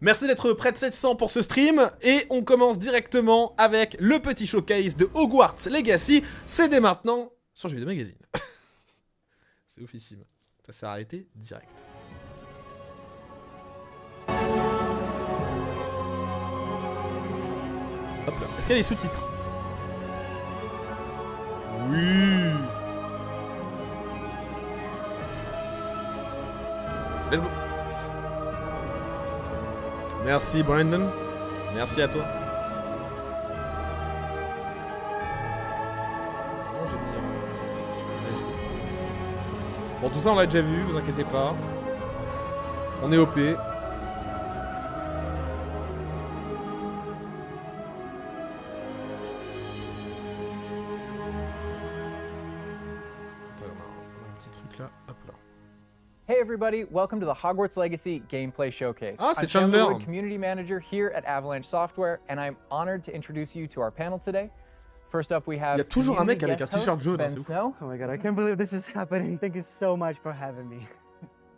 Merci d'être près de 700 pour ce stream. Et on commence directement avec le petit showcase de Hogwarts Legacy. C'est dès maintenant sur Jeux vidéo magazine. C'est oufissime. Ça s'est arrêté direct. Hop là. Est-ce qu'il y a les sous-titres? Oui. Let's go. Merci Brandon. Merci à toi. Non, j'ai mis en HD. Bon, tout ça on l'a déjà vu, vous inquiétez pas. On est OP. Hey everybody, welcome to the Hogwarts Legacy Gameplay Showcase. Ah, c'est I'm Chandler. Nouveau, community manager here at Avalanche Software, and I'm honored to introduce you to our panel today. First up, we have Il y a toujours un mec community avec un guest t-shirt host, jaune, Ben c'est ouf. Snow. Oh my god, I can't believe this is happening. Thank you so much for having me.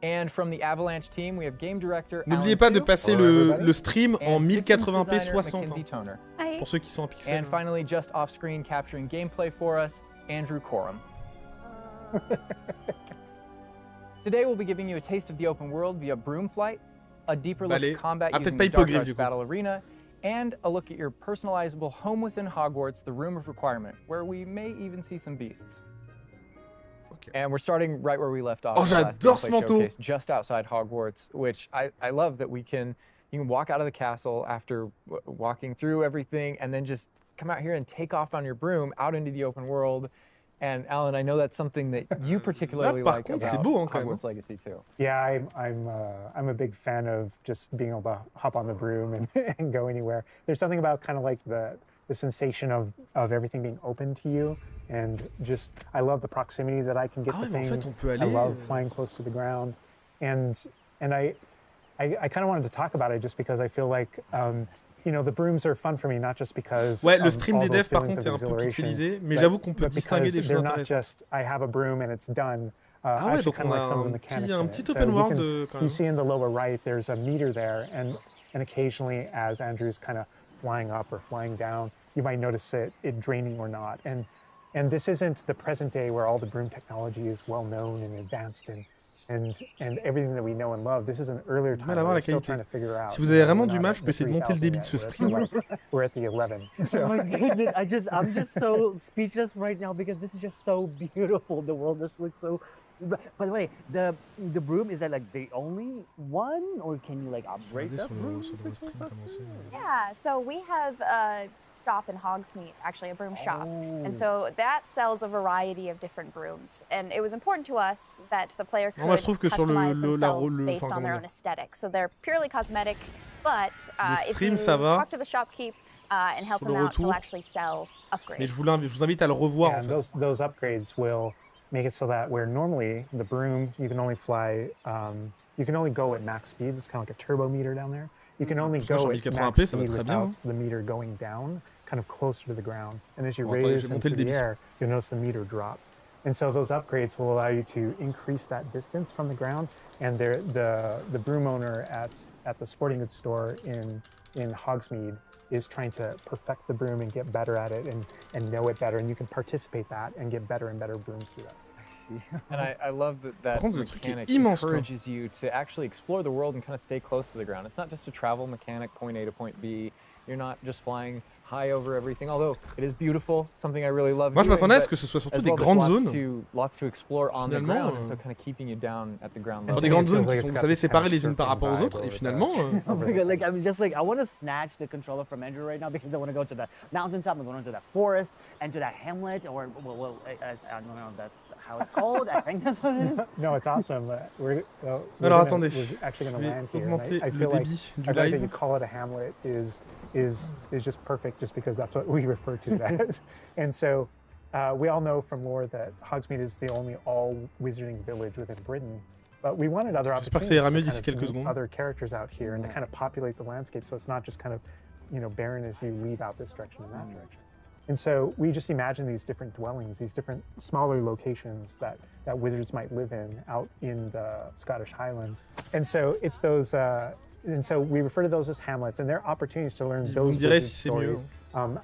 And from the Avalanche team, we have game director N'oubliez Alan pas de Chu, passer le stream en and systems 1080p designer 60 Mackenzie Toner. pour ceux qui sont en pixels. And finally, just off screen capturing gameplay for us, Andrew Corum. Today we'll be giving you a taste of the open world via broom flight, a deeper look at combat using the Dark Arts Battle Arena, and a look at your personalizable home within Hogwarts, the Room of Requirement, where we may even see some beasts. Okay. And we're starting right where we left off. Oh, j'adore ce manteau! Just outside Hogwarts, which I love that you can walk out of the castle after walking through everything, and then just come out here and take off on your broom out into the open world. And Alan, I know that's something that you particularly like about Hogwarts Legacy too. Yeah, I'm a big fan of just being able to hop on the broom and go anywhere. There's something about kind of like the sensation of everything being open to you, and just I love the proximity that I can get to things. I love flying close to the ground, and I kind of wanted to talk about it just because I feel like. You know, the brooms are fun for me, not just because. Ouais, le stream des devs par contre est un peu pixelisé, mais j'avoue qu'on peut distinguer des choses intéressantes. Just, I have a broom and it's done. Ah ouais, donc on a un petit open world quand même. You see in the lower right, there's a meter there, and occasionally, as Andrew's kind of flying up or flying down, you might notice it draining or not. And this isn't the present day where all the broom technology is well known and advanced and everything that we know and love. This is an earlier time. We're still trying to figure out. Si vous avez vraiment du mal, je peux essayer de monter le débit de ce stream. We're at the 11. So. Oh my goodness, I'm just so speechless right now because this is just so beautiful. The world just looks so. By the way, the broom, is that like the only one, or can you like upgrade the broom? Yeah, so we have a shop in Hogsmeade, actually a broom shop, and so that sells a variety of different brooms, and it was important to us that the player could customize themselves based on their own aesthetic. So they're purely cosmetic, but if you talk to the shopkeep and help them out, they'll actually sell upgrades. Mais je vous invite à le revoir en fait. Those upgrades will make it so that where normally the broom you can only fly, you can only go at max speed. It's kind of like a turbo meter down there. You can only go at max speed without the meter going down, kind of closer to the ground. And as you raise into the air, you'll notice the meter drop. And so those upgrades will allow you to increase that distance from the ground. And the broom owner at the sporting goods store in Hogsmeade is trying to perfect the broom and get better at it and know it better. And you can participate that and get better and better brooms through that. And I love that mechanic encourages you to actually explore the world and kind of stay close to the ground. It's not just a travel mechanic, point A to point B. You're not just flying high over everything, although it is beautiful, something I really love. Moi, je m'attendais à ce que ce soit surtout des grandes zones. Lots to explore on the ground, and so kind of keeping you down at the ground level. Des grandes zones qui sont, vous savez, séparées les unes par rapport aux autres, et finalement. Oh my god! Like I'm just like I want to snatch the controller from Andrew right now because I want to go to the mountaintop, I'm going to that forest, and to that hamlet, or I don't know if that's how it's called. I think that's what it is. No, it's awesome. We're attendez, actually going to land here. Augmenter I feel le like débit du I think that live. you call it a hamlet is just perfect, just because that's what we refer to it as. And so we all know from lore that Hogsmeade is the only all-wizarding village within Britain. But we wanted other opportunities to kind of meet other characters out here and to kind of populate the landscape, so it's not just kind of, you know, barren as you leave out this direction and that direction. And so we just imagine these different dwellings, these different smaller locations that wizards might live in out in the Scottish Highlands. And so it's those and so we refer to those as hamlets, and they're opportunities to learn Vous me those direz wizard si c'est mieux. stories,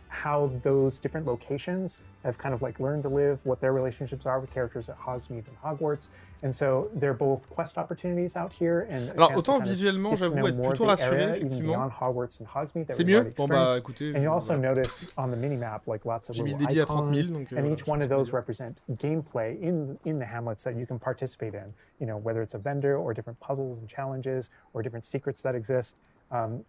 how those different locations have kind of like learned to live, what their relationships are with characters at Hogsmeade and Hogwarts. And so they're both quest opportunities out here. And Alors autant visuellement, j'avoue être plutôt rassuré, effectivement. C'est mieux? Bon bah écoutez, And you also notice on the mini-map like lots of j'ai mis little le débit à 30 icons, 000, donc and each one of je pense those que represent gameplay in the hamlets that you can participate in. You know, whether it's a vendor or different puzzles and challenges or different secrets that exist.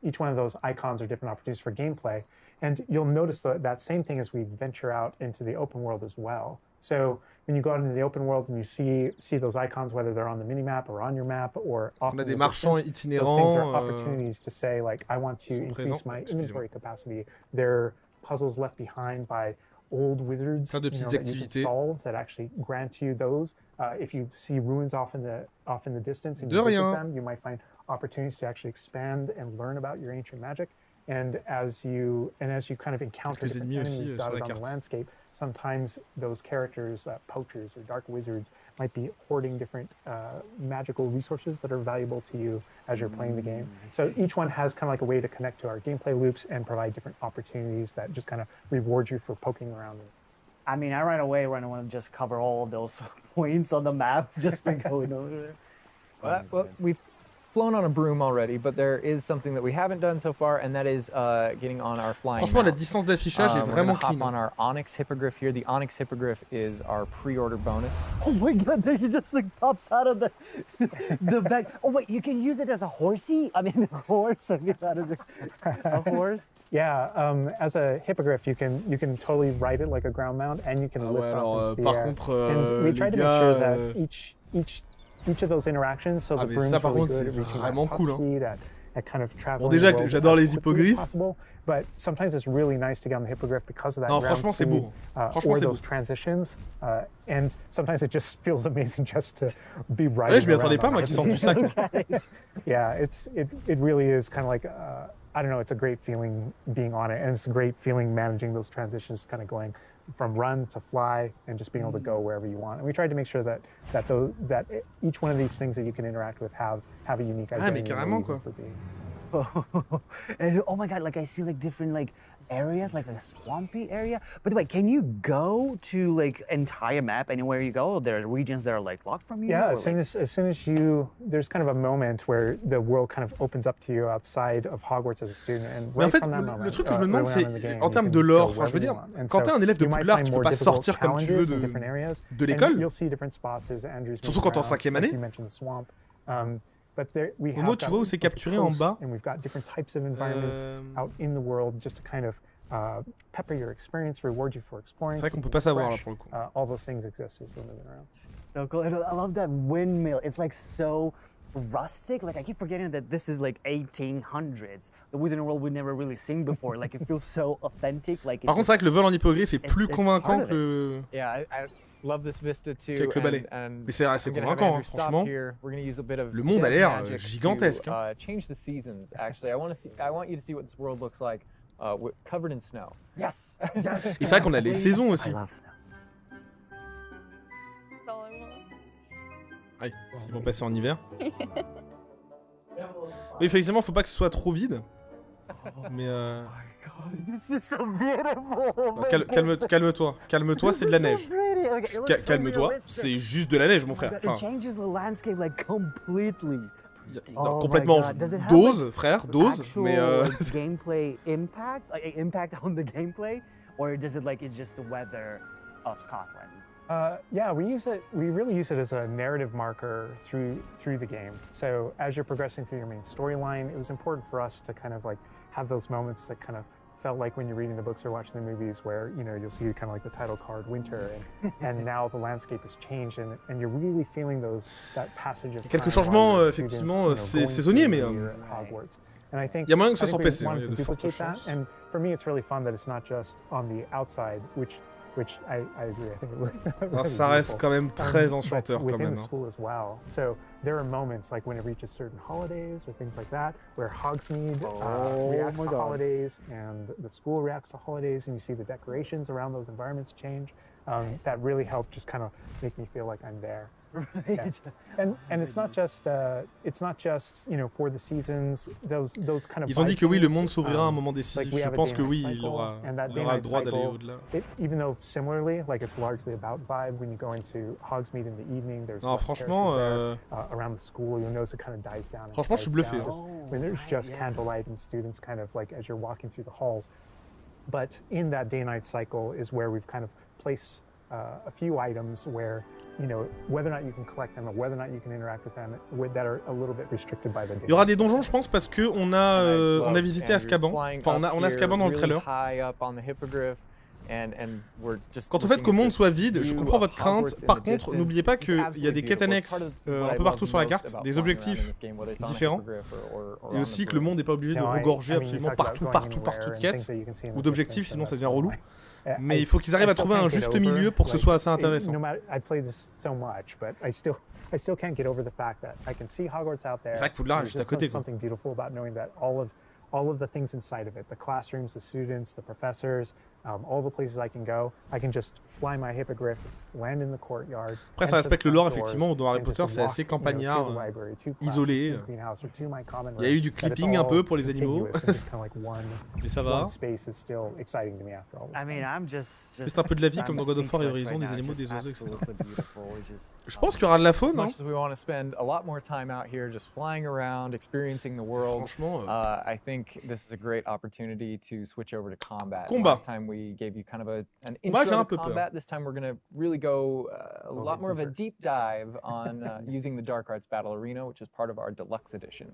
Each one of those icons are different opportunities for gameplay. And you'll notice that same thing as we venture out into the open world as well. So when you go out into the open world and you see those icons, whether they're on the mini-map or on your map or off on a in des the marchands distance, itinérants. those things are opportunities to say, like, I want to increase my inventory capacity. They're puzzles left behind by old wizards Faire de petites that you can activités. solve that actually grant you those. If you see ruins off in the distance and De you visit rien. them, you might find opportunities to actually expand and learn about your ancient magic. And as you kind of encounter Quelques different ennemis aussi, enemies sur la dotted on the carte. landscape, sometimes those characters, poachers or dark wizards, might be hoarding different magical resources that are valuable to you as you're playing the game. So each one has kind of like a way to connect to our gameplay loops and provide different opportunities that just kind of reward you for poking around. I mean, I right away want to just cover all of those points on the map just by going over there. Well, we've flown on a broom already, but there is something that we haven't done so far, and that is getting on our flying Franchement, la mount. distance d'affichage est We're vraiment gonna hop clean. on our Onyx Hippogriff here. The Onyx Hippogriff is our pre-order bonus. Oh my god, there he just like pops out of the back. Oh wait, you can use it as a horsey? I mean, a horse. I mean, that is a horse. Yeah, as a hippogriff, you can totally ride it like a ground mount, and you can Ah lift ouais, off alors, into the par air. contre, And we les try to make gars, sure that each of those interactions, so Ah, the mais broom's ça, par really contre, good c'est at reaching that vraiment top cool, hein. speed, at kind of traveling Bon, déjà, the world j'adore as les quickly as hippogriffes. possible, but sometimes it's really nice to get on the hippogriff because of that Non, ground franchement, c'est speed, beau. Franchement, or c'est those beau. transitions, and sometimes it just feels amazing just to be riding Ouais, je m'y around attendais pas, on moi, a qu'ils sortent du sac. Yeah, it really is kind of like I don't know. It's a great feeling being on it, and it's a great feeling managing those transitions, kind of going from run to fly, and just being able to go wherever you want. And we tried to make sure that each one of these things that you can interact with have a unique Ah, mais identity and a carrément, reason quoi. for being. And oh my god, like I see like different like areas, like a swampy area. By the way, can you go to like entire map anywhere you go? Or there are regions that are like locked from you? Yeah, or, as soon as you, there's kind of a moment where the world kind of opens up to you outside of Hogwarts as a student. And Mais en right fait, from that le moment, truc que je me demande, early c'est on in the game, en you termes can de lore. go Enfin, je veux wherever you dire, want. And quand t'es so un élève de you might Poudlard, find tu peux more pas difficult sortir comme tu veux challenges in different areas. de And l'école. You'll see different spots as Andrew's Surtout quand t'es en moving around, 5e like année. you mentioned the swamp. But there, we Momo, have tu got vois où c'est like a capturé en coast, bas? and we've got different types of environments out in the world just to kind of pepper your experience, reward you for exploring. C'est vrai qu'on keep peut pas you savoir là fresh. pour le coup. All those things exist as we're moving around. So cool. And I love that windmill. It's like so rustic. Like I keep forgetting that this is like 1800s. The Wizarding World we've never really seen before. Like it feels so authentic. Like Par contre, c'est vrai que le vol en hippogriffe est plus it's convaincant part of que le. Yeah, I love this vista too. Qu'avec le balai. And Mais c'est we're gonna have convaincant, Andrew hein, stop franchement. here. We're gonna use a bit of Le monde a dev l'air magic gigantesque, to, hein. change the seasons. Actually, I want you to see what this world looks like, covered in snow. yes. Et c'est vrai qu'on a les saisons aussi. I love snow. Aïe, ils vont passer en hiver. Oui, effectivement, faut pas que ce soit trop vide. Mais This is so beautiful. non, calme-toi, c'est de la neige. Calme-toi, c'est juste de la neige, mon frère. It Enfin, changes the landscape like completely. non, my complètement God. Does it have, dose, frère, dose. Actual Mais gameplay impact, like impact on the gameplay, or does it like it's just the weather of Scotland? Yeah, we really use it as a narrative marker through the game. So as you're progressing through your main storyline, it was important for us to kind of like have those moments that kind of felt like when you're reading the books or watching the movies where, you know, you'll see kind of like the title card, winter, and now the landscape has changed and you're really feeling that passage of quelques time changements, while your effectivement, students, c'est going saisonnier, through mais the year at Hogwarts. And I think il y a moyen que ce I soit think sur PC, we wanted il y a to de fortes duplicate that. chances. And for me, it's really fun that it's not just on the outside, which I agree. I think it really Alors, ça reste quand même très but enchanteur quand within même. the school as well. So there are moments like when it reaches certain holidays or things like that, where Hogsmeade reacts my to God. holidays and the school reacts to holidays, and you see the decorations around those environments change. that really help just kind of make me feel like I'm there. Right. Yeah. And it's not just for the seasons, those kind of. Ils ont dit que oui, le monde s'ouvrira à un moment décisif. Je pense que oui, il aura le droit d'aller au-delà. Even though similarly, like it's largely about vibe. When you go into Hogsmeade in the evening, there's franchement, around the school, you'll notice it kind of dies down. Franchement, je suis bluffé. When there's just candlelight and students kind of like as you're walking through the halls. But in that day-night cycle is where we've kind of placed a few items where, whether or not you can collect them or whether or not you can interact with them that are a little bit restricted by the day. Il y aura des donjons, je pense, parce que on a visité Azkaban. Enfin, on a Azkaban dans le trailer. Quand on fait que le monde soit vide, je comprends votre crainte. Par contre, n'oubliez pas qu'il y a des quêtes annexes un peu partout sur la carte, des objectifs différents, et aussi que le monde n'est pas obligé de regorger absolument partout de quêtes ou d'objectifs, sinon ça devient relou. Mais il faut qu'ils arrivent à trouver un juste milieu pour que ce soit assez intéressant. I still can't get over the fact that I can see Hogwarts out there. C'est vrai que Poudlard est juste à côté. Something beautiful about knowing that all of the things inside of it, the classrooms, the students, the professors, all the places I can just fly my hippogriff, land in the courtyard. Après, ça respecte le lore, effectivement, dans Harry Potter, c'est assez campagnard, isolé. Il y a eu du clipping un peu pour les animaux, mais ça va. Juste un peu de la vie, comme dans God of War et Horizon, des animaux, des oiseaux, etc. Je pense qu'il y aura de la faune, hein. Franchement, I think this is a great opportunity to switch over to combat. Combat. Last time we gave you kind of an intro to combat. This time we're going to really go a lot more of a deep dive on using the Dark Arts Battle Arena, which is part of our deluxe edition.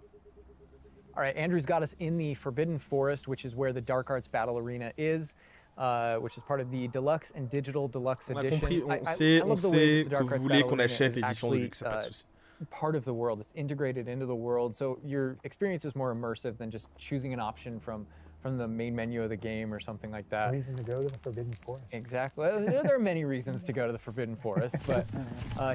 All right, Andrew's got us in the Forbidden Forest, which is where the Dark Arts Battle Arena is. Which is part of the deluxe and digital deluxe edition. On a compris, on sait que vous voulez qu'on achète l'édition de luxe, pas de souci. Part of the world, it's integrated into the world, so your experience is more immersive than just choosing an option from the main menu of the game or something like that. Reason to go to the Forbidden Forest. Exactly. There are many reasons to go to the Forbidden Forest, but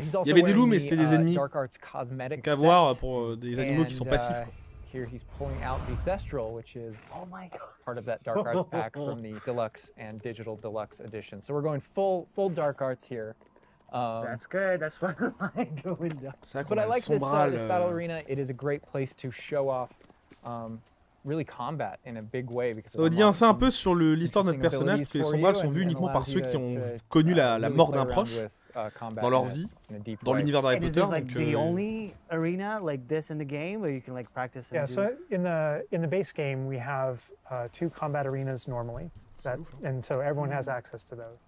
he's also Il y avait des loups, mais c'était des ennemis. Dark Arts cosmetic qu'à voir pour des animaux qui sont passifs. Here he's pulling out the Thestral, which is part of that Dark Arts pack from the Deluxe and Digital Deluxe edition. So we're going full Dark Arts here. That's good. That's what I like going down. But I like this battle arena. It is a great place to show off really combat in a big way. Ça veut dire un peu sur l'histoire de notre personnage, parce que les sombrales sont vus uniquement par ceux qui ont connu la mort d'un proche dans leur vie, dans l'univers d'Harry Potter. Is it the only arena like this in the game where you can like practice? Yeah. So in the base game we have 2 combat arenas normally, and so everyone has access to those.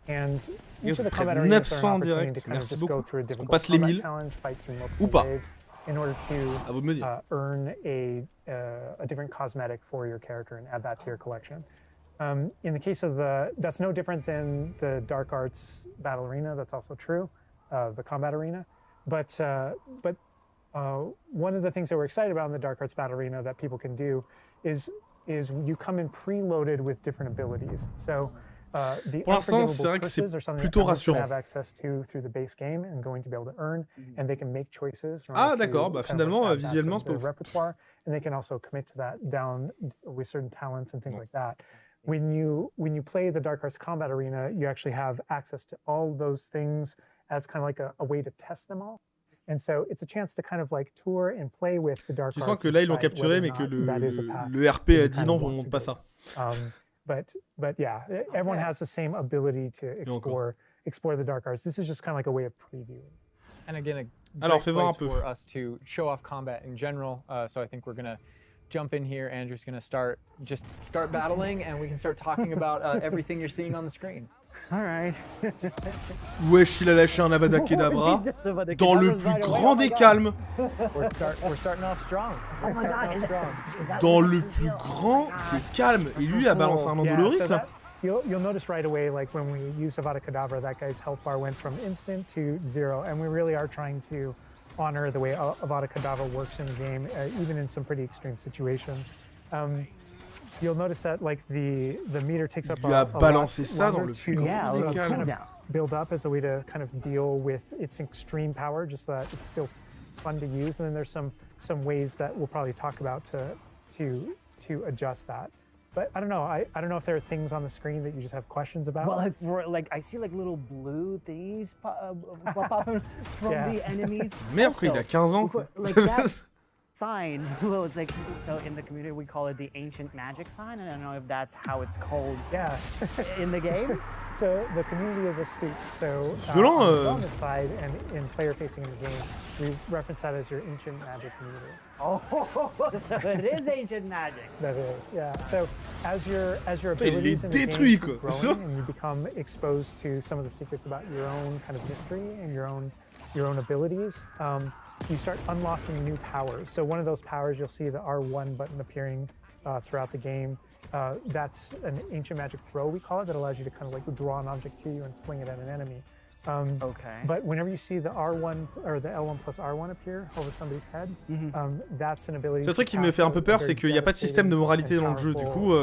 And each of the combat arenas are an opportunity to kind of just go through a difficult combat challenge, fight through multiple waves, in order to earn a different cosmetic for your character and add that to your collection. In the case of that's no different than the Dark Arts Battle Arena. That's also true, the combat arena. But one of the things that we're excited about in the Dark Arts Battle Arena that people can do is you come in preloaded with different abilities. So. Pour l'instant, c'est vrai que c'est plutôt rassurant. Ah d'accord, bah finalement, visuellement, c'est pas ouf. And they can also commit to that down with certain talents and things like that. When you play the Dark Arts Combat Arena, you actually have access to all those things as kind of like a way to test them all. And so it's a chance to kind of like tour and play with the Dark Arts. Tu sens que là ils l'ont capturé, mais que le RP a dit non, on monte pas ça. But yeah, everyone has the same ability to explore the Dark Arts. This is just kind of like a way of previewing. And again, a great place for us to show off combat in general. So I think we're gonna jump in here. Andrew's gonna start battling, and we can start talking about everything you're seeing on the screen. All right. Wesh, il a lâché un Avada Kedavra dans le plus grand des calmes. We're starting off strong. Oh my God. Dans le plus grand des calmes. Et lui a balancé un Mandoloris là. You'll notice right away, like when we used Avada Kedavra, that guy's health bar went from instant to 0, and we really are trying to honor the way Avada Kedavra works in the game, even in some pretty extreme situations. You'll notice that like the meter takes up a balancé ça dans le plus grand des calmes. Build up as a way to kind of deal with its extreme power, just so that it's still fun to use. And then there's some ways that we'll probably talk about to adjust that. But I don't know. I don't know if there are things on the screen that you just have questions about. Well, like I see like little blue things pop up from the enemies. Merde, quoi, il a 15 ans. Quoi. Like that sign. Well, it's like so in the community we call it the ancient magic sign. I don't know if that's how it's called. Yeah. In the game. So the community is astute. So violent, on the development side and in player facing in the game, we reference that as your ancient magic meter. Oh, so it is ancient magic. That is, yeah. So as your abilities in the game keep growing and you become exposed to some of the secrets about your own kind of mystery and your own abilities, you start unlocking new powers. So one of those powers, you'll see the R1 button appearing throughout the game. That's an ancient magic throw, we call it, that allows you to kind of like draw an object to you and fling it at an enemy. Okay. But whenever you see the R1 or the L1 plus R1 appear over somebody's head, that's an ability. C'est un truc qui me fait un peu peur, c'est qu'il n'y a pas de système de moralité dans le jeu. Du coup,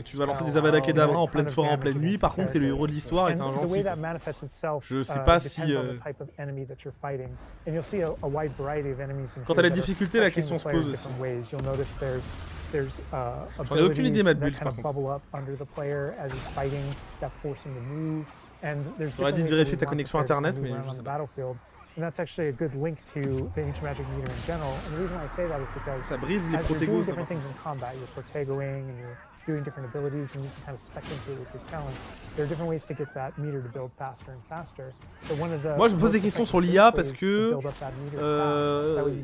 tu vas lancer des Avada Kedavra en pleine forêt, en pleine nuit. Par contre, t'es le héros de l'histoire et t'es un gentil. Je sais pas si. Quant à la difficulté, la question se pose aussi. J'en ai aucune idée, Matt Bulls, par contre. J'aurais dit de vérifier ta connexion internet, mais je sais pas. Ça brise les protégos, ça. Doing different abilities and you can kind of spectate with your talents. There are different ways to get that meter to build faster and faster. So one of the Moi je me pose des questions sur l'IA parce que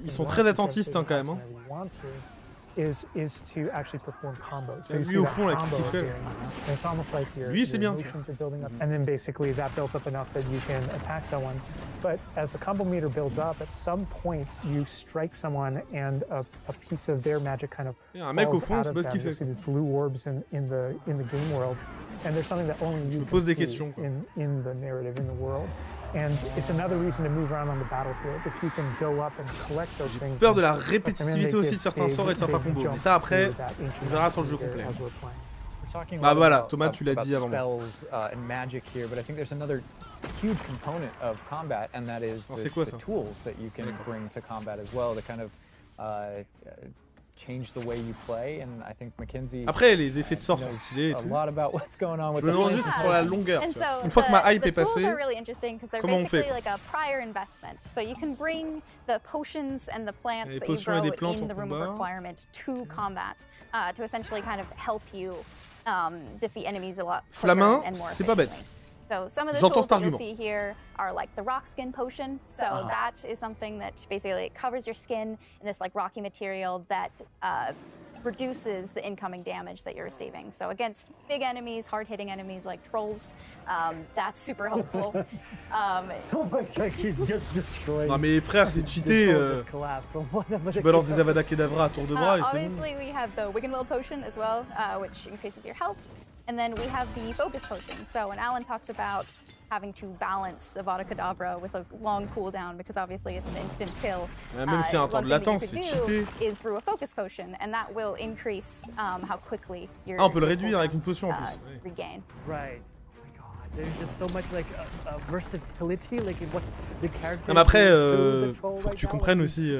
ils sont très attentistes hein, quand même. Hein. Is to actually perform combos. So lui au fond là, qu'est-ce qu'il fait? It's almost like lui c'est bien. And then basically that builds up enough that you can attack someone. But as the combo meter builds up, at some point you strike someone and a piece of their magic kind of un mec au fond, c'est pas ce qu'il fait. These blue orbs in the game world, and there's something that only you pose des questions in the narrative in the world. And it's another reason to move around on the battlefield. If you can go up and collect those things. J'ai peur de la répétitivité aussi de certains sorts et de certains combos. Mais ça après, on verra sur le jeu complet. Bah voilà, Thomas, tu l'as dit avant. Spells and magic here, but I think there's another huge component of combat, and that is the tools that you can bring to combat as well to kind of change the way you play, and I think Mackenzie. Après, les effets de sort sont stylés et tout. A lot about what's going on with je me demande juste sur la longueur. Tu vois. Une fois que ma hype est passée, comment on fait? Like a prior investment. So you can bring the potions and the plants that you grow in the room of requirement to combat to essentially kind of help you defeat enemies a lot quicker and more efficiently. C'est pas bête. So some of the tools that you'll see here are like the rock skin potion. So that is something that basically covers your skin in this like rocky material that reduces the incoming damage that you're receiving. So against big enemies, hard-hitting enemies like trolls, that's super helpful. Oh my god, she's just destroyed. Non mais frère, c'est cheaté. Tu balances des Avada Kedavra à tour de bras et c'est bon. Obviously, we have the Wiggenwell potion as well, which increases your health. And then we have the focus potion. So when Alan talks about having to balance Avada Kedavra with a long cooldown because obviously it's an instant kill. Même s'il y a un temps de latence, c'est cheaté. Is brew a focus potion, and that will increase how quickly your. Ah, on peut le réduire avec une potion en plus. Regain. Right. There's just so much like versatility, like in what the characters. Mais après, faut que tu comprennes aussi.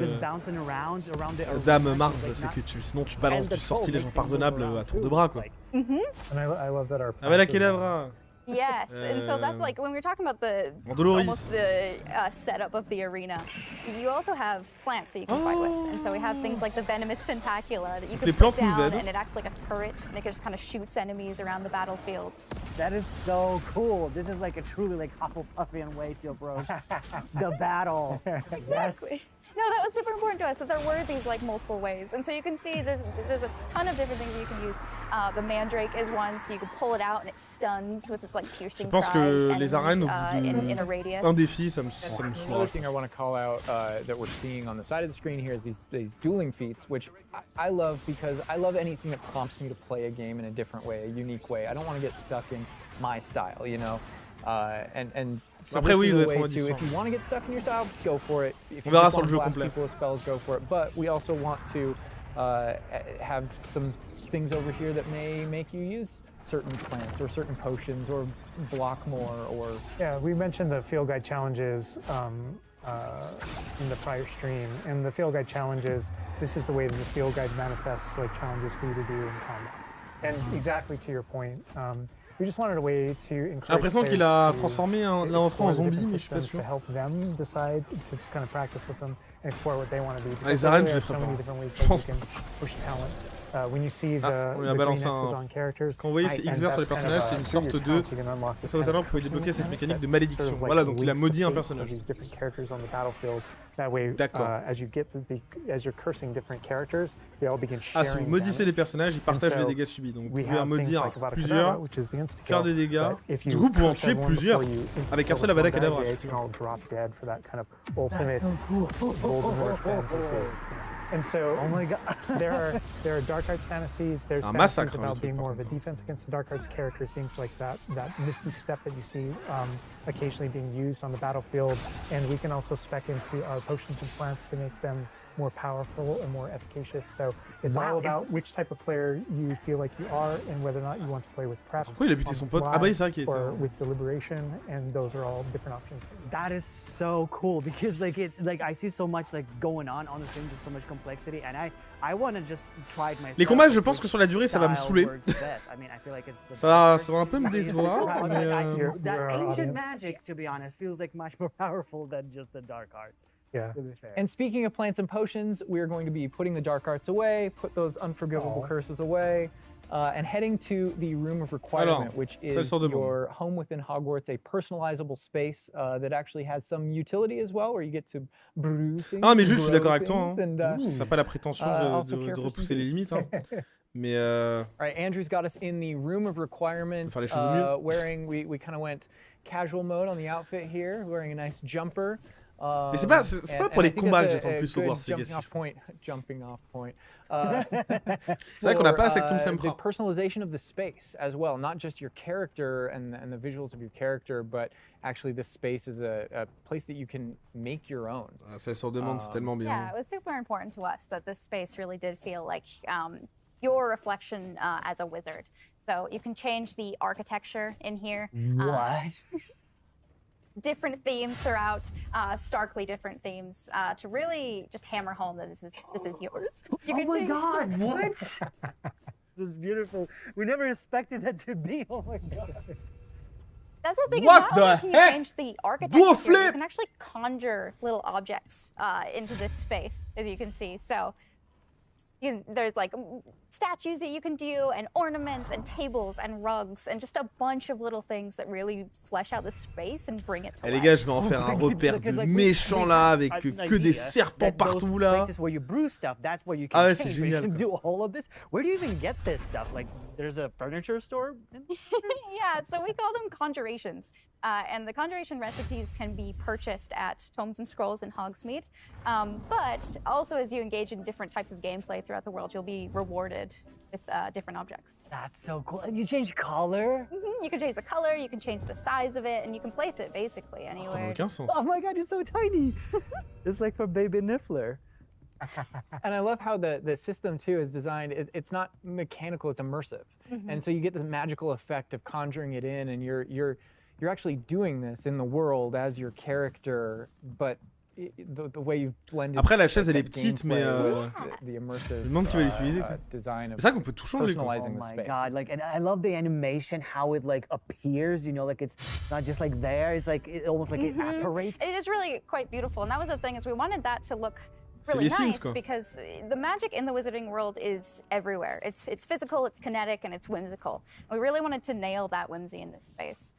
Dame Mars, c'est que sinon tu balances du sortilège impardonnable à tour de bras quoi. Avada Kedavra. Yes, and so that's like when we were talking about the almost the setup of the arena. You also have plants that you can fight with, and so we have things like the venomous tentacula that you can put down, and it acts like a turret, and it just kind of shoots enemies around the battlefield. That is so cool. This is like a truly like Hufflepuffian way to approach the battle. Yes. No, that was super important to us, that there were these like multiple ways. And so you can see there's a ton of different things you can use. The Mandrake is one, so you can pull it out and it stuns with its like piercing cries. Je pense que les arènes, in a radius. Un défi, ça me Another saoule. thing I want to call out that we're seeing on the side of the screen here is these dueling feats, which I love because I love anything that prompts me to play a game in a different way, a unique way. I don't want to get stuck in my style, you know? So après oui, il doit être en if you want to get stuck in your style, go for it. If on verra sur le jeu complet. People with spells, go for it. But we also want to have some things over here that may make you use certain plants or certain potions or block more or. Yeah, we mentioned the field guide challenges in the prior stream, and the field guide challenges. This is the way that the field guide manifests like challenges for you to do in combat. And exactly to your point, we just wanted a way to J'ai l'impression qu'il a transformé l'enfant en zombie, mais je suis pas sûr. To help them decide to just kind of practice with them and explore what they want to do. Les arènes, je les ferai pas. Je pense. When you see the on lui a balancé un... Quand vous voyez ces X verts sur les personnages, c'est une sorte de... Ça au talent, vous pouvez débloquer cette mécanique de malédiction. Voilà, donc il a maudit un personnage. D'accord. Ah, si vous maudissez les personnages, ils partagent les dégâts subis. Donc vous pouvez en maudire plusieurs, faire des dégâts. Du coup, vous pouvez en tuer plusieurs avec un seul Avada Kedavra. And so, oh my God. there are dark arts fantasies. There's fantasies about being more of a defense against the dark arts characters, things like that misty step that you see occasionally being used on the battlefield. And we can also spec into our potions and plants to make them more powerful and more efficacious. So it's all about which type of player you feel like you are and whether or not you want to play with prep. Pourquoi il a buté son pote? Ah bah c'est vrai qu'il était. Or with deliberation, and those are all different options. That is so cool because like it's like I see so much like going on the stream, just so much complexity, and I want to just try it myself. Les combats, je pense que sur la durée, ça va me saouler. Ça va un peu me décevoir, mais that ancient magic, to be honest, feels like much more powerful than just the dark arts. Yeah. And speaking of plants and potions, we're going to be putting the dark arts away, put those unforgivable curses away, and heading to the Room of Requirement, which is your home within Hogwarts, a personalizable space that actually has some utility as well, where you get to brew things. Ah mais Jules, je suis d'accord avec toi. Hein. Ça n'a pas la prétention de repousser les limites. Hein. Mais All right, Andrew's got us in the Room of Requirement, wearing, we kind of went casual mode on the outfit here, wearing a nice jumper. Mais c'est pas pour les combats que j'attends plus Hogwarts Legacy. Jumping off point. C'est vrai qu'on n'a pas assez Tom Sempra. The personalization of the space as well, not just your character and the visuals of your character, but actually this space is a place that you can make your own. Ça sur demande, c'est tellement bien. Yeah, it was super important to us that this space really did feel like your reflection as a wizard. So you can change the architecture in here. What? Different themes throughout, starkly different themes, to really just hammer home that this is yours. Oh my God! What? This is beautiful. We never expected that to be. Oh my God. That's the thing. What not the only can heck? you change the architecture, here, you can actually conjure little objects into this space, as you can see. So. There's like statues that you can do, and ornaments, and tables, and rugs, and just a bunch of little things that really flesh out the space and bring it to life. Les gars, je vais en faire un repère de méchants là, avec que des serpents partout là. Where you brew stuff, that's where you Ah ouais, can c'est change. génial. You can do all of this. Where do you even get this stuff? Like, there's a furniture store? Yeah, so we call them conjurations. And the conjuration recipes can be purchased at Tomes and Scrolls in Hogsmeade. But also as you engage in different types of gameplay throughout the world, you'll be rewarded with different objects. That's so cool. And you change color? You can change the color, you can change the size of it, and you can place it basically anywhere. Oh my God, it's so tiny. It's like for Baby Niffler. And I love how the system too is designed. It's not mechanical, it's immersive. And so you get the magical effect of conjuring it in, and you're actually doing this in the world as your character, but the way you blend it. Après la chaise elle est petite, mais the immersive le monde qui va l'utiliser. Design of c'est ça qu'on peut tout changer. Oh my God! Like, and I love the animation, how it like appears. You know, like it's not just like there. It's like it almost like it apparates. It is really quite beautiful, and that was the thing, is we wanted that to look really nice because the magic in the wizarding world is everywhere. It's physical, it's kinetic, and it's whimsical. And we really wanted to nail that whimsy in this space.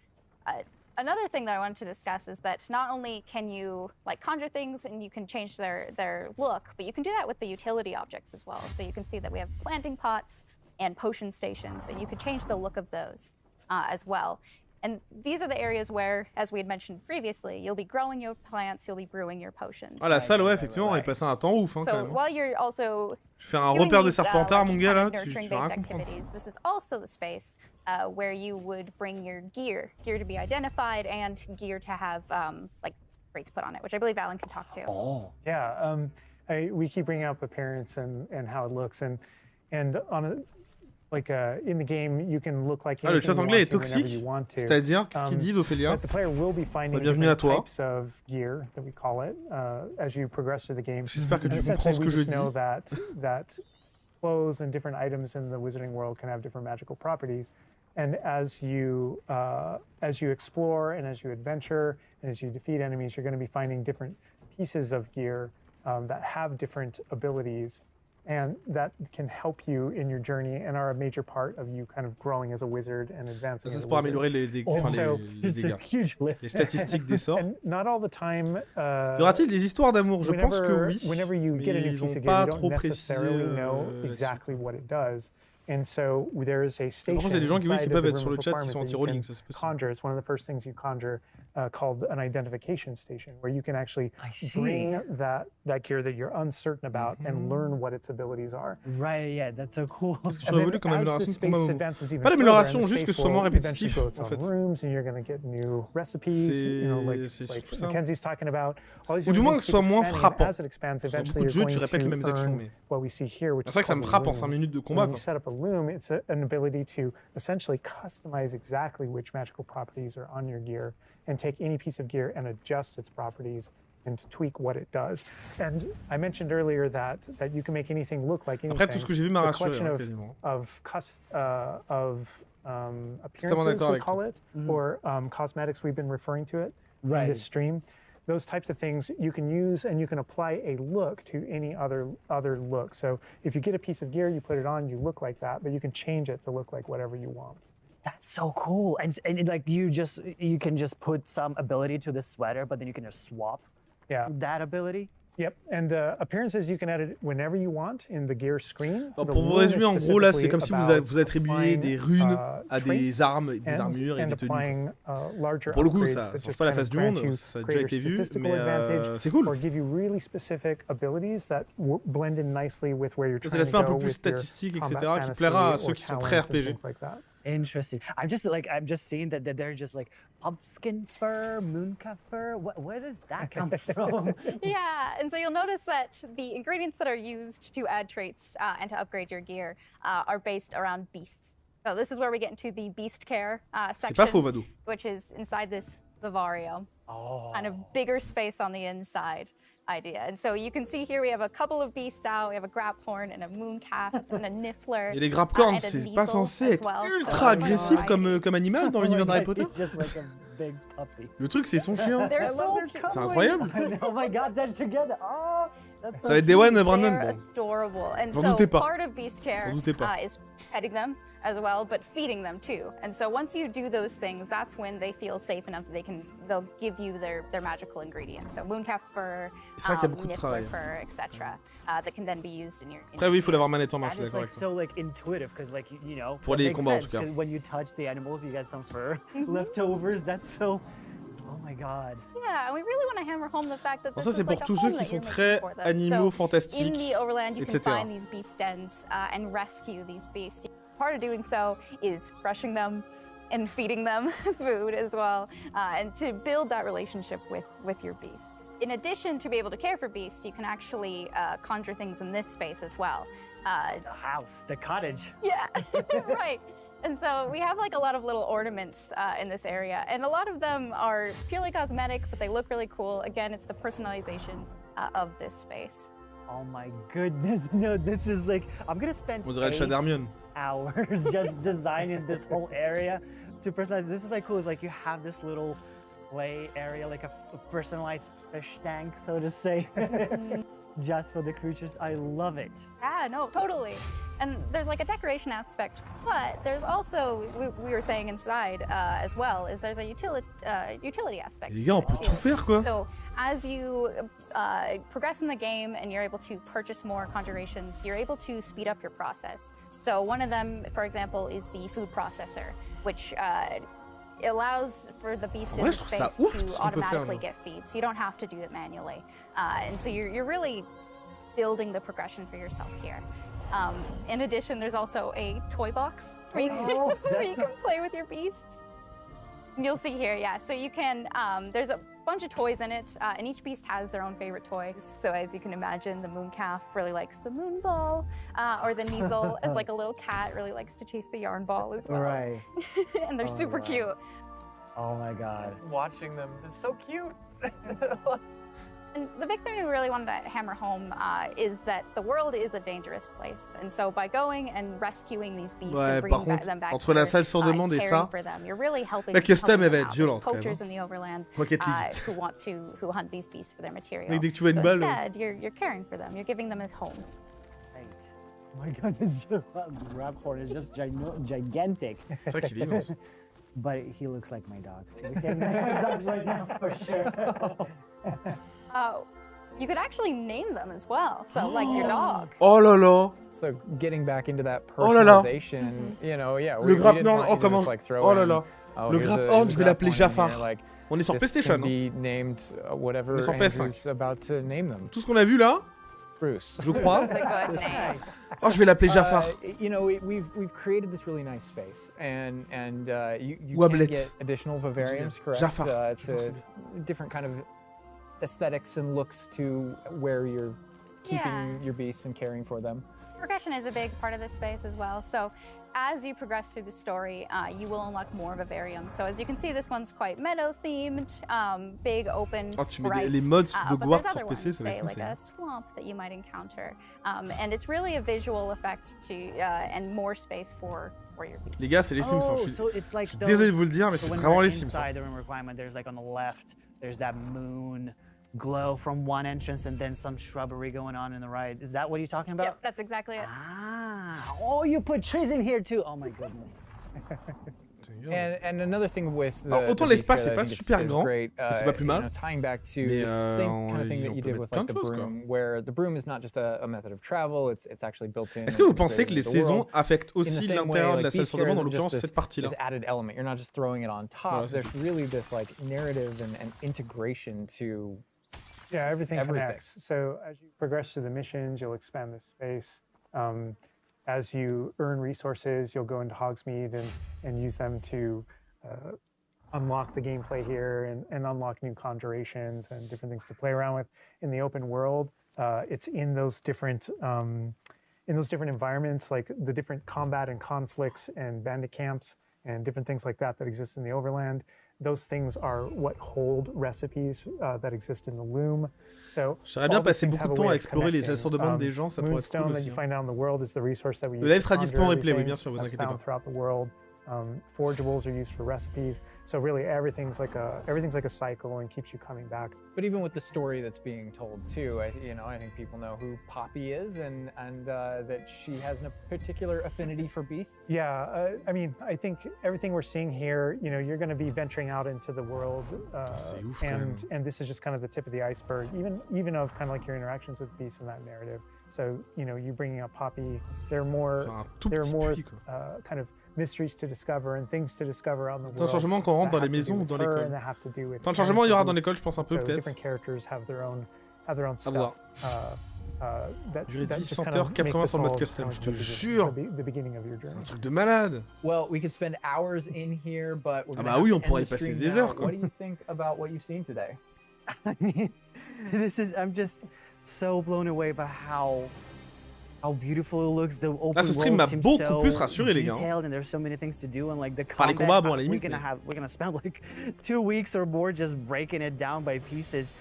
Another thing that I wanted to discuss is that not only can you like conjure things and you can change their look, but you can do that with the utility objects as well. So you can see that we have planting pots and potion stations, and you can change the look of those as well. And these are the areas where, as we had mentioned previously, you'll be growing your plants, you'll be brewing your potions. Ah, la salle, ouais, effectivement, on est passé un temps ouf, hein, quand même. While you're also je vais faire un repère de serpentard, mon gars, là, tu vas rien comprendre. This is also the space where you would bring your gear to be identified, and gear to have like rates put on it, which I believe Alan can talk to. Oh, yeah. We keep bringing up appearance and how it looks, and on a, like in the game, you can look like le chat anglais est toxique, c'est-à-dire qu'est-ce qu'ils disent, Ophélia? Bienvenue à toi. J'espère que tu comprends ce que je dis. clothes and different items in the wizarding world can have different magical properties. And as you explore and as you adventure and as you defeat enemies, you're going to be finding different pieces of gear that have different abilities and that can help you in your journey and are a major part of you kind of growing as a wizard and advancing as a c'est pour wizard. améliorer les dégâts. Les statistiques des sorts. And not all the time, y aura-t-il des histoires d'amour? Je pense que oui. Whenever you get a new Mais ils piece n'ont of pas gear, you trop don't précisé. necessarily know exactly what it does. And so there is a station. Par contre, il y a des gens qui inside of peuvent the être sur room le of chat qui requirements sont that you anti-rolling, can ça c'est possible. conjure. It's one of the first things you conjure, called an identification station, where you can actually see. bring that gear that you're uncertain about and learn what its abilities are. Right, yeah, that's so cool. Qu'est-ce que tu aurais voulu comme As the amélioration de combat space au- advances even Pas further, l'amélioration, and the juste que space ce soit moins will eventually répétitif, go its en own fait. rooms, and you're going to get new recipes, you know, like C'est surtout ça. Mackenzie's talking about. All these Ou du different moins things que ce soit keep moins expanding, and frappant. as it expands, Sur eventually beaucoup de you're jeux, tu going répètes les mêmes to actions, earn mais- what we see here, which C'est vrai que ça is me called frappe en loom. 5 minutes de combat, When quoi. you set up a loom, it's an ability to essentially customize exactly which magical properties are on your gear and take any piece of gear and adjust its properties and to tweak what it does. And I mentioned earlier that you can make anything look like anything. Après, tout ce que j'ai vu m'a The rassuré, collection hein, of- quasiment. of d'accord appearances, we avec call it, or cosmetics, we've been referring to it in Right. this stream. Those types of things you can use, and you can apply a look to any other look. So if you get a piece of gear, you put it on, you look like that, but you can change it to look like whatever you want. That's so cool. And like you can just put some ability to this sweater, but then you can just swap Yeah. that ability. Yep, and appearances you can edit whenever you want in the gear screen. Alors, The pour vous loom is résumer, en gros, là, c'est specifically comme si about vous attribuiez des runes applying, à des traits armes, des and- armures et and des tenues. applying, larger Pour le coup, upgrades ça that change just pas la kind of face du grant monde, you ça a déjà greater été vu, statistical mais advantage c'est cool. or give you really specific abilities that blend in nicely with where you're C'est trying l'aspect un to peu go plus with your statistique, combat etc., qui fantasy plaira à or ceux qui sont talents très and RPG. things like that. Interesting. I'm just seeing that they're just like pumpkin fur, mooncalf fur. Where does that come from? Yeah, and so you'll notice that the ingredients that are used to add traits and to upgrade your gear are based around beasts. So this is where we get into the beast care C'est pas faux, section, Vado. which is inside this vivario. Kind of bigger space on the inside idea. And so you can see here we have a couple of beasts out. We have a graphorn and a mooncalf and a niffler. Et les grapcorns, and a c'est Nouveau pas censé as être well. So ultra agressif variety. comme animal dans l'univers d'Harry Potter. It's just like a big puppy. Le truc, c'est son chien. They're I so love their cute. C'est incroyable. Oh my god, they're together. Oh, that's so Ça va être Day One, They're Brandon. Bon. adorable. And J'en so doutais pas. part of beast care J'en doutais pas. is petting them as well, but feeding them too. And so once you do those things, that's when they feel safe enough that they'll give you their magical ingredients. So mooncalf fur, C'est vrai qu'il y a beaucoup de niffler travail. fur, etc. That can then be used in your. Après, oui, il faut l'avoir manette en main, je That suis is d'accord like avec toi. so like intuitive because like you know. Pour that les makes combats, en sense, tout cas. 'cause when you touch the animals, you get some fur leftovers. That's so. Oh my god. Yeah, and we really want to hammer home the fact that Alors this ça, is c'est pour like a tous ceux home qui that sont you're très making for them. animaux, So fantastiques, in the overland, you can etc. find these beast dens and rescue these beasts. Part of doing so is brushing them and feeding them food as well, and to build that relationship with your beasts. In addition to be able to care for beasts, you can actually conjure things in this space as well. The house, the cottage. Yeah, right. And so we have like a lot of little ornaments in this area, and a lot of them are purely cosmetic, but they look really cool. Again, it's the personalization of this space. Oh my goodness. No, this is like I'm gonna spend On dirait le chat 8 d'Hermione. hours just designing this whole area to personalize. This is like cool. Is like you have this little play area, like a personalized fish tank, so to say, just for the creatures. I love it. Yeah, no, totally. And there's like a decoration aspect, but there's also, we were saying inside as well, is there's a utility aspect. Les gars, on peut tout faire, quoi. So as you progress in the game and you're able to purchase more conjurations, you're able to speed up your process. So one of them, for example, is the food processor, which allows for the beast in Ouais, the je trouve ça space ouf, ce to qu'on peut faire, automatically là. get feed. So you don't have to do it manually. And so you're really building the progression for yourself here. In addition, there's also a toy box where you can, Oh, where you that's can play with your beasts. And you'll see here, yeah. So you can, there's a bunch of toys in it, and each beast has their own favorite toys. So as you can imagine, the mooncalf really likes the moon ball, or the Nouveau, as like a little cat, really likes to chase the yarn ball as well. Right. And they're super cute. Oh my god. Watching them, it's so cute. And the big thing we really wanted to hammer home is that the world is a dangerous place. And so by going and rescuing these beasts and bringing them back entre la salle sur demande et ça, la custom elle va être violente quand même. Poachers in the overland who hunt these beasts for their material. Mais dès que tu vois une balle, instead, you're caring for them. You're giving them a home. Right. Oh my God, this Raphorn is just gigantic. C'est vrai qu'il est immense. But he looks like my dog. Looking like my dog right now for sure. You could actually name them as well. So like your dog. Oh là là. So getting back into that personalization, you know, yeah. Le grappeur, oh comment. Oh là là. Le grappeur, je vais l'appeler Jafar. On est sur PlayStation. On est sur PS5. About to name them. Tout ce qu'on a vu là, Bruce. Je crois. Oh, je vais l'appeler Jafar. You know, we've created this really nice space, and you Ou can Ablette. get additional vivariums, correct? Jafar. To different kind of aesthetics and looks to where you're keeping your beasts and caring for them. Progression is a big part of this space as well. So as you progress through the story, you will unlock more vivariums. So as you can see, this one's quite meadow-themed, big, open, bright. Les mods de But Hogwarts there's sur other PC, ones, ça va say, être like a insane. swamp that you might encounter. And it's really a visual effect to and more space for your beast. Les gars, c'est les Sims. Oh, Je suis so it's like désolé de vous le dire, mais c'est when vraiment we're les Sims. inside the room requirement, there's like on the left, there's that moon glow from one entrance and then some shrubbery going on the right. Is that what you're talking about? Yep, that's exactly it. Ah, oh, you put trees in here too. Oh my goodness. And another thing with Alors, autant l'espace n'est pas super grand, mais c'est pas plus mal. Tying back to Mais the same kind of thing that on you peut did mettre with plein like de the choses, quoi. broom, where the broom is not just a method of travel, it's actually built in. Est-ce que vous it's pensez que integrated les into the saisons world. affectent In the aussi same way, l'intérieur de la like, salle these sur demande, en squares are l'occurrence just cette partie-là? this added element. You're not just throwing it on top. Voilà, c'est There's really this like narrative and integration to Yeah, everything everything. connects. So as you progress through the missions, you'll expand the space. As you earn resources, you'll go into Hogsmeade and use them to unlock the gameplay here and unlock new conjurations and different things to play around with. In the open world, it's in those different environments, like the different combat and conflicts and bandit camps and different things like that exist in the overland. Those things are what hold recipes that exist in the loom. So J'aimerais bien passer beaucoup de temps à explorer les salles sur demande des gens, ça pourrait être cool aussi. Le live sera dispo en replay, oui bien sûr, vous inquiétez pas. Forgeables are used for recipes, so really everything's like a cycle and keeps you coming back. But even with the story that's being told too, I think people know who Poppy is and that she has a particular affinity for beasts. Yeah, I mean, I think everything we're seeing here, you're going to be venturing out into the world, and this is just kind of the tip of the iceberg, even of kind of like your interactions with beasts in that narrative. So you bringing up Poppy, there are more kind of mysteries to discover and things to discover on the world. Tant de changements qu'on rentre dans les maisons ou dans l'école. Tant de changements il y aura dans l'école, je pense un peu peut-être. Different characters have their own stuff. Durée de vie 100 heures, 80 sur le mode custom, je te jure. C'est un truc de malade. Well, we could spend hours in here, but we're bah oui, on pourrait y passer des heures quoi. What do you think about what you've seen today? I mean, I'm just so blown away by how beautiful it looks. The open Là, ce stream m'a world beaucoup seems plus so rassuré, les gars. detailed, and there's so many things to do, and like the Par les combat, combats, bon, à la limite, we're gonna spend like 2 weeks or more just breaking it down by pieces.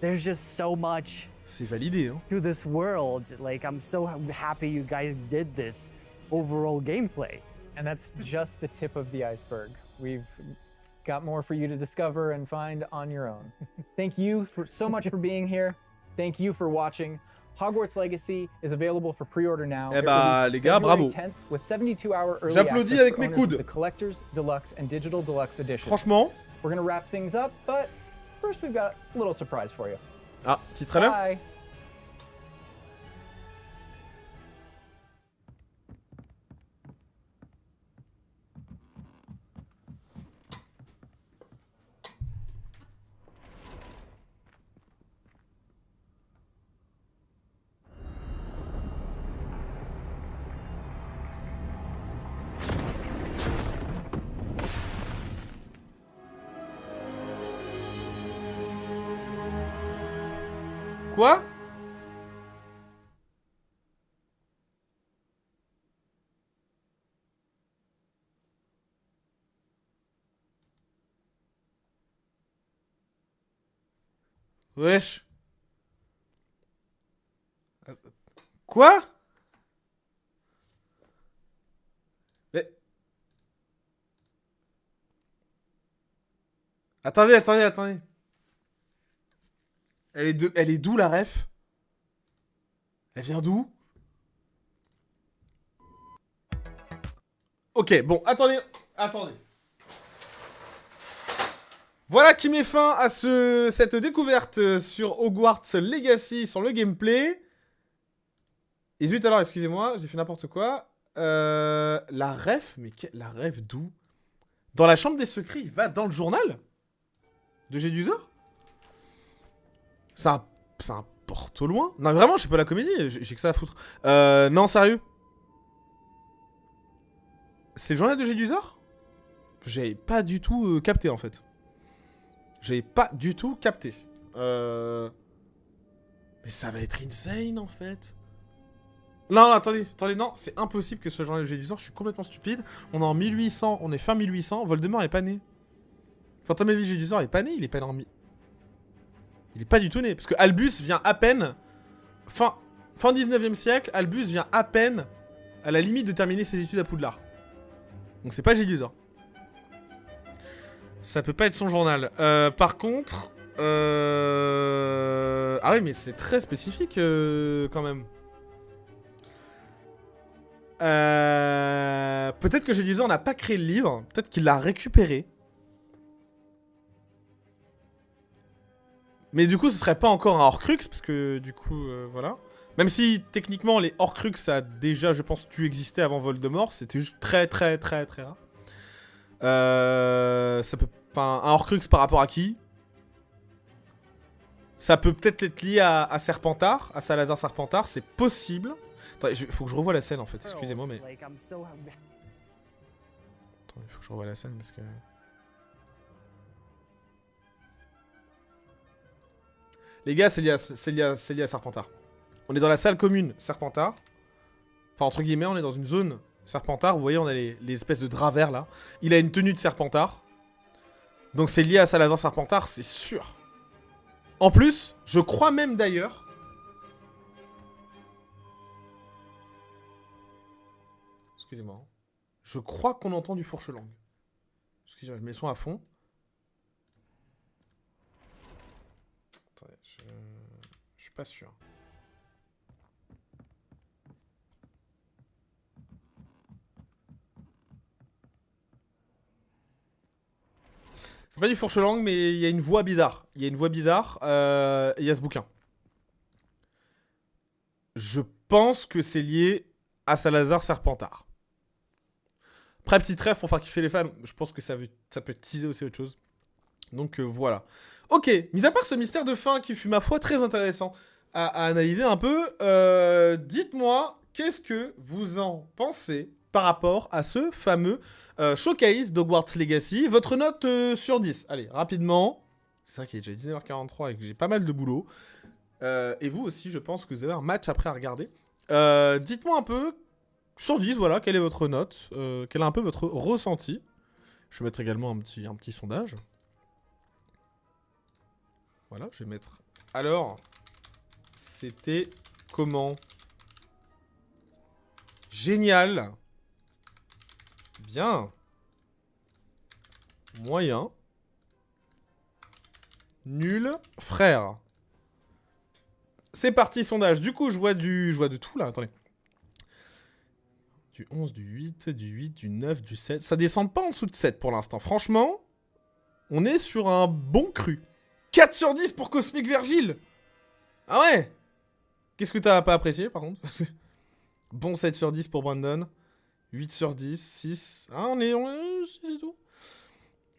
There's just so much. C'est validé, hein. To this world. Like, I'm so happy you guys did this overall gameplay. And that's just the tip of the iceberg. We've got more for you to discover and find on your own. Thank you so much for being here. Thank you for watching. Hogwarts Legacy is available for pre-order now. Eh bah, les gars, bravo. 10th with 72-hour early J'applaudis access avec for mes owners coudes. of the Collector's, Deluxe, and Digital Deluxe Edition. Franchement. We're gonna wrap things up, but first we've got a little surprise for you. Ah, petit trailer. Bye. Quoi? Wesh. Quoi? Mais... Attendez. Elle est d'où la ref? Elle vient d'où? Ok, bon, attendez. Voilà qui met fin à cette découverte sur Hogwarts Legacy, sur le gameplay. Et zut alors, excusez-moi, j'ai fait n'importe quoi. La ref, mais la ref d'où? Dans la chambre des secrets, il va dans le journal de Gédusa? C'est un porte au loin? Non, vraiment, je sais pas la comédie, j'ai que ça à foutre. Non, sérieux? C'est le journal de Gédusa? J'avais pas du tout capté, en fait. J'ai pas du tout capté. Mais ça va être insane, en fait. Non, attendez, non, c'est impossible que ce journal de Gédusa, je suis complètement stupide. On est en 1800, on est fin 1800, Voldemort est pas né. Fantôme et Gédusa est pas né, il est pas né. Il est pas du tout né, parce que Albus vient à peine... Fin 19e siècle, Albus vient à peine à la limite de terminer ses études à Poudlard. Donc c'est pas Gédusa. Ça peut pas être son journal. Par contre... Ah oui, mais c'est très spécifique quand même. Peut-être que Gédusa n'a pas créé le livre. Peut-être qu'il l'a récupéré. Mais du coup, ce serait pas encore un Horcrux, parce que du coup, voilà. Même si, techniquement, les Horcrux, ça a déjà, je pense, dû exister avant Voldemort. C'était juste très rare. Ça peut... Enfin, un Horcrux par rapport à qui? Ça peut peut-être être lié à Serpentard, à Salazar Serpentard, c'est possible. Attends, faut que je revoie la scène, en fait, excusez-moi, mais... Attends, il faut que je revoie la scène, parce que... Les gars, c'est lié à Serpentard. On est dans la salle commune Serpentard. Enfin, entre guillemets, on est dans une zone Serpentard. Vous voyez, on a les espèces de draps verts, là. Il a une tenue de Serpentard. Donc c'est lié à Salazar Serpentard, c'est sûr. En plus, je crois même d'ailleurs... Excusez-moi. Je crois qu'on entend du fourche-langue. Excusez-moi, je mets le son à fond. Attendez, je suis pas sûr. C'est pas du fourche-langue, mais il y a une voix bizarre. Il y a une voix bizarre, et il y a ce bouquin. Je pense que c'est lié à Salazar Serpentard. Après, petite rêve pour faire kiffer les fans, je pense que ça peut teaser aussi autre chose. Donc voilà. Ok, mis à part ce mystère de fin qui fut, ma foi, très intéressant à analyser un peu, dites-moi, qu'est-ce que vous en pensez par rapport à ce fameux showcase d'Hogwarts Legacy? Votre note sur 10. Allez, rapidement. C'est vrai qu'il est déjà 19h43 et que j'ai pas mal de boulot. Et vous aussi, je pense que vous avez un match après à regarder. Dites-moi un peu, sur 10, voilà, quelle est votre note, quel est un peu votre ressenti. Je vais mettre également un petit sondage. Voilà, je vais mettre... Alors, c'était comment? Génial. Bien. Moyen. Nul. Frère. C'est parti, sondage. Du coup, je vois de tout, là. Attendez. Du 11, du 8, du 9, du 7. Ça descend pas en dessous de 7 pour l'instant. Franchement, on est sur un bon cru. 4 sur 10 pour Cosmic Virgile. Ah ouais. Qu'est-ce que t'as pas apprécié, par contre? Bon 7 sur 10 pour Brandon. 8 sur 10, 6. Ah, on est 6 et tout.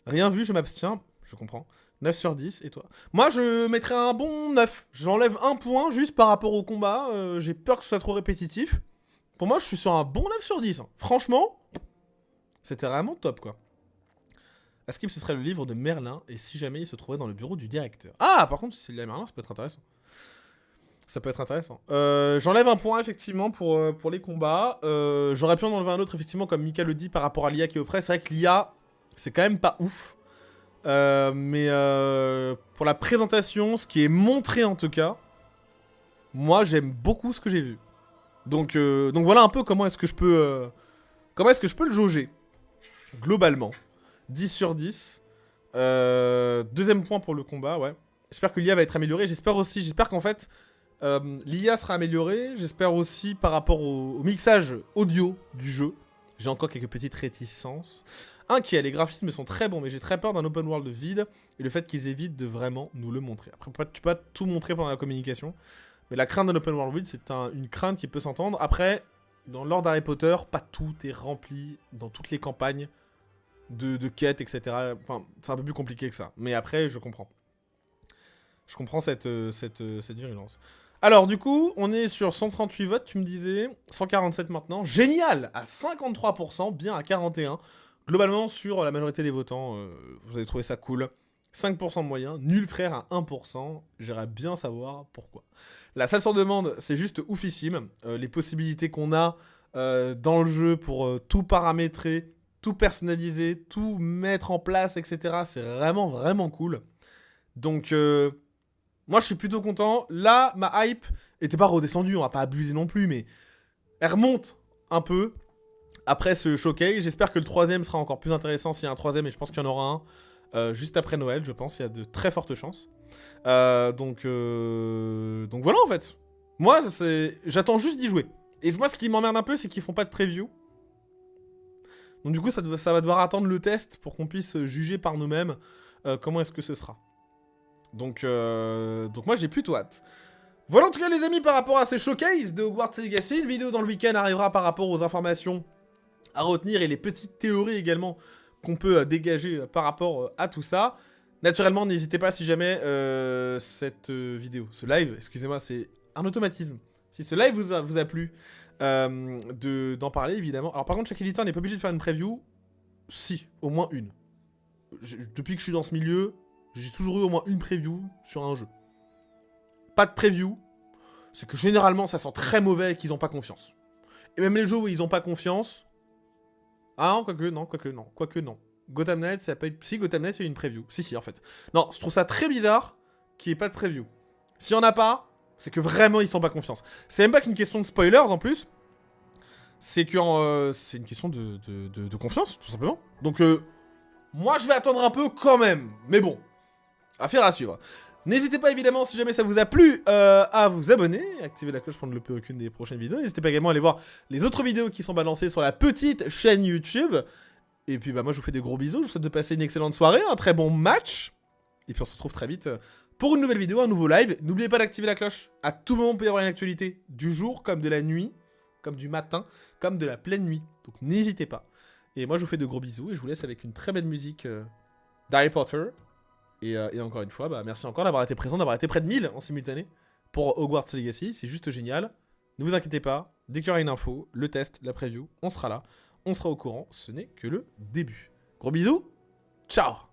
Rien vu, je m'abstiens. Je comprends. 9 sur 10, et toi? Moi, je mettrais un bon 9. J'enlève un point juste par rapport au combat. J'ai peur que ce soit trop répétitif. Pour moi, je suis sur un bon 9 sur 10. Franchement, c'était vraiment top, quoi. Askip, ce serait le livre de Merlin, et si jamais il se trouvait dans le bureau du directeur. Ah, par contre, si c'est le Merlin, ça peut être intéressant. Ça peut être intéressant. J'enlève un point, effectivement, pour les combats. J'aurais pu en enlever un autre, effectivement, comme Mika le dit, par rapport à l'IA qui est au frais. C'est vrai que l'IA, c'est quand même pas ouf. Mais pour la présentation, ce qui est montré, en tout cas, moi, j'aime beaucoup ce que j'ai vu. Donc voilà un peu comment est-ce que je peux le jauger. Globalement. 10 sur 10. Deuxième point pour le combat, ouais. J'espère que l'IA va être améliorée. J'espère qu'en fait, l'IA sera améliorée. J'espère aussi par rapport au mixage audio du jeu. J'ai encore quelques petites réticences. Inquiet, les graphismes sont très bons, mais j'ai très peur d'un open world vide et le fait qu'ils évitent de vraiment nous le montrer. Après, tu peux pas tout montrer pendant la communication, mais la crainte d'un open world vide, c'est une crainte qui peut s'entendre. Après, dans l'ordre d'Harry Potter, pas tout est rempli dans toutes les campagnes de quêtes, etc. Enfin, c'est un peu plus compliqué que ça. Mais après, je comprends. Je comprends cette virulence. Alors, du coup, on est sur 138 votes, tu me disais. 147 maintenant. Génial! À 53%, bien à 41%. Globalement, sur la majorité des votants, vous avez trouvé ça cool. 5% de moyen, nul frère à 1%. J'aimerais bien savoir pourquoi. La salle sur demande, c'est juste oufissime. Les possibilités qu'on a dans le jeu pour tout paramétrer, tout personnaliser, tout mettre en place, etc. C'est vraiment, vraiment cool. Donc, moi, je suis plutôt content. Là, ma hype était pas redescendue, on va pas abuser non plus, mais elle remonte un peu après ce showcase. J'espère que le troisième sera encore plus intéressant s'il y a un troisième, et je pense qu'il y en aura un juste après Noël, je pense. Il y a de très fortes chances. Donc voilà, en fait. Moi, j'attends juste d'y jouer. Et moi, ce qui m'emmerde un peu, c'est qu'ils font pas de preview. Donc du coup, ça va devoir attendre le test pour qu'on puisse juger par nous-mêmes comment est-ce que ce sera. Donc moi, j'ai plutôt hâte. Voilà en tout cas les amis par rapport à ces showcases de Hogwarts Legacy. Une vidéo dans le week-end arrivera par rapport aux informations à retenir et les petites théories également qu'on peut dégager par rapport à tout ça. Naturellement, n'hésitez pas si jamais cette vidéo, ce live, excusez-moi, c'est un automatisme. Si ce live vous a plu, d'en parler évidemment. Alors par contre, chaque éditeur n'est pas obligé de faire une preview. Si, au moins une. Depuis que je suis dans ce milieu, j'ai toujours eu au moins une preview sur un jeu. Pas de preview, c'est que généralement ça sent très mauvais et qu'ils n'ont pas confiance. Et même les jeux où ils n'ont pas confiance... Ah non, quoique non. Gotham Knights, ça a pas eu... Si, Gotham Knights, il y a eu une preview. Si, en fait. Non, je trouve ça très bizarre qu'il n'y ait pas de preview. S'il n'y en a pas, c'est que vraiment ils sont pas confiance. C'est même pas qu'une question de spoilers en plus. C'est que c'est une question de confiance, tout simplement. Donc, moi je vais attendre un peu quand même. Mais bon, affaire à suivre. N'hésitez pas évidemment, si jamais ça vous a plu, à vous abonner, activer la cloche pour ne louper aucune des prochaines vidéos. N'hésitez pas également à aller voir les autres vidéos qui sont balancées sur la petite chaîne YouTube. Et puis bah moi je vous fais des gros bisous, je vous souhaite de passer une excellente soirée, un très bon match. Et puis on se retrouve très vite pour une nouvelle vidéo, un nouveau live. N'oubliez pas d'activer la cloche, à tout moment il peut y avoir une actualité du jour, comme de la nuit, comme du matin, comme de la pleine nuit. Donc n'hésitez pas. Et moi je vous fais de gros bisous et je vous laisse avec une très belle musique d'Harry Potter. Et encore une fois, bah, merci encore d'avoir été présent, d'avoir été près de 1000 en simultané pour Hogwarts Legacy, c'est juste génial. Ne vous inquiétez pas, dès qu'il y aura une info, le test, la preview, on sera là, on sera au courant, ce n'est que le début. Gros bisous, ciao!